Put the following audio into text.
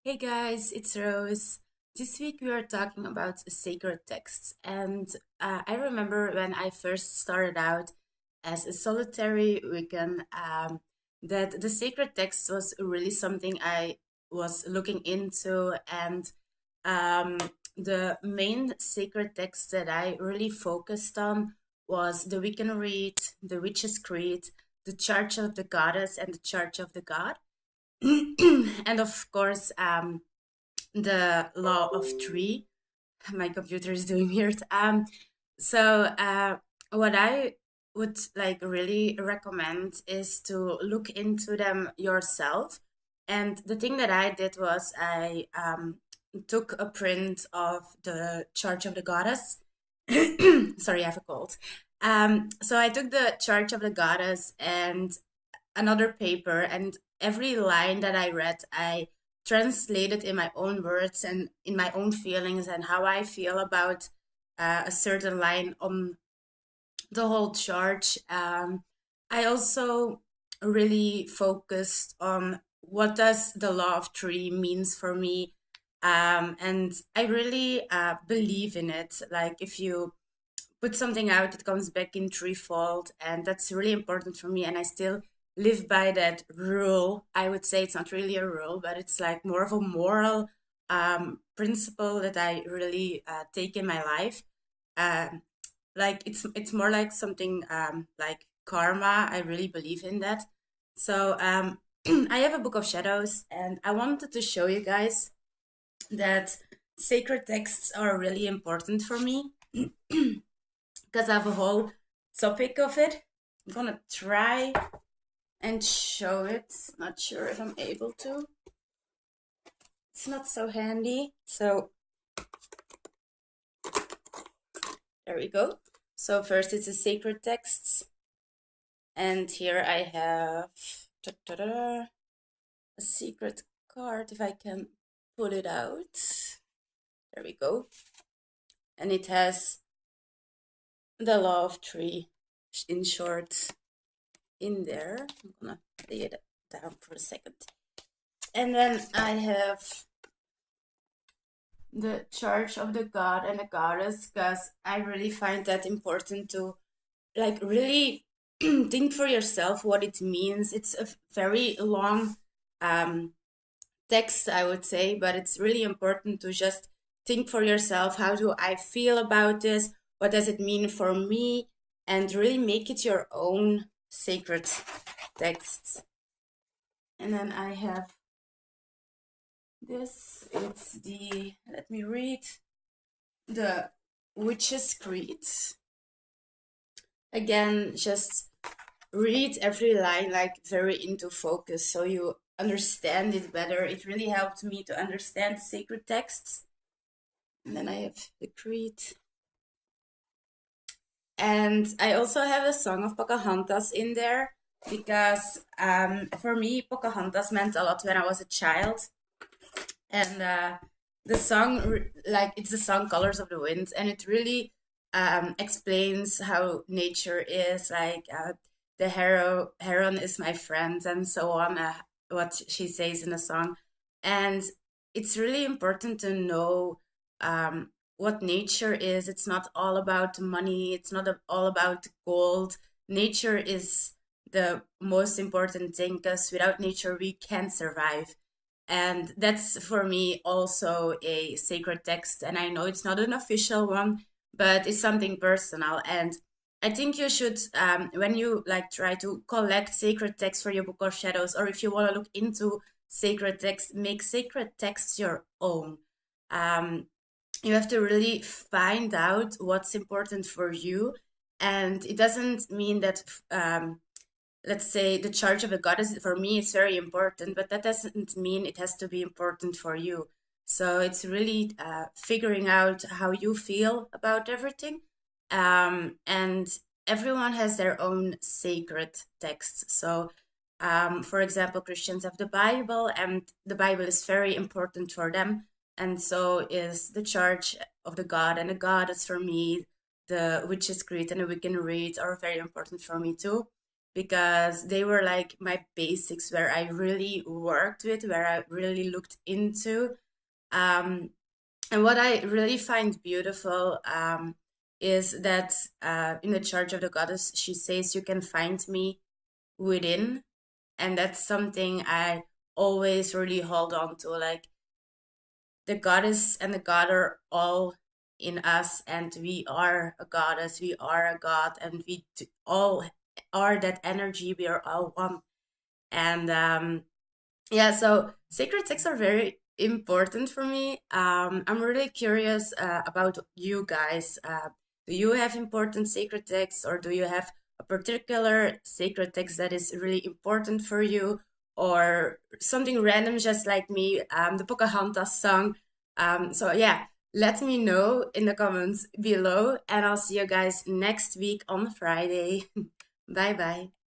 Hey guys, it's Rose. This week we are talking about sacred texts, and I remember when I first started out as a solitary Wiccan, that the sacred text was really something I was looking into, and um, the main sacred text that I really focused on was the Wiccan Rite, the Witch's Creed, the Church of the Goddess, and the Church of the God. And of course, the law of three. My computer is doing weird. So what I would like really recommend is to look into them yourself. And the thing that I did was I took a print of the Church of the Goddess. Sorry, I have a cold. So I took the Church of the Goddess and another paper, and every line that I read, I translated in my own words and in my own feelings and how I feel about a certain line on the whole chart. I also really focused on what does the law of three means for me, and I really believe in it. Like if you put something out, it comes back in threefold, and that's really important for me. And I still live by that rule. I would say it's not really a rule, but it's like more of a moral principle that I really take in my life. Um, like it's more like something like karma. I really believe in that. So I have a book of shadows, and I wanted to show you guys that sacred texts are really important for me because I have a whole topic of it. I'm gonna try and show it. Not sure if I'm able to. It's not so handy. So there we go. So first it's a sacred texts. And here I have a secret card, if I can pull it out. There we go. And it has the law of three in short in there. I'm gonna lay it down for a second. And then I have the Church of the God and the Goddess, because I really find that important to like really think for yourself what it means. It's a very long um, text, I would say, but it's really important to just think for yourself, how do I feel about this? What does it mean for me? And really make it your own sacred texts. And then I have this, it's the, let me read, the Witch's Creed. Again, just read every line like very into focus so you understand it better. It really helped me to understand the sacred texts. And then I have the Creed. And I also have a song of Pocahontas in there because for me, Pocahontas meant a lot when I was a child. And the song, like it's the song Colors of the Wind, and it really explains how nature is. Like the heron is my friend, and so on. What she says in the song, and it's really important to know what nature is. It's not all about money. It's not all about gold. Nature is the most important thing because without nature we can't survive. And that's for me also a sacred text. And I know it's not an official one, but it's something personal. And I think you should, when you like try to collect sacred texts for your Book of Shadows, or if you want to look into sacred texts, make sacred texts your own. Um, you have to really find out what's important for you. And it doesn't mean that let's say the charge of a goddess for me is very important, but that doesn't mean it has to be important for you. So it's really figuring out how you feel about everything. And everyone has their own sacred texts. So, for example, Christians have the Bible, and the Bible is very important for them. And so is the Church of the God and the Goddess for me. The Witch's Creed and the Wiccan Rite are very important for me too. because they were like my basics where I really worked with, where I really looked into. Um, and what I really find beautiful is that in the Church of the Goddess, she says, "You can find me within." And that's something I always really hold on to. Like, the goddess and the god are all in us, and we are a goddess, we are a god, and all are that energy. We are all one. And yeah, so sacred texts are very important for me. I'm really curious about you guys. Do you have important sacred texts, or do you have a particular sacred text that is really important for you, or something random just like me, the Pocahontas song? So yeah, let me know in the comments below, and I'll see you guys next week on Friday. Bye bye.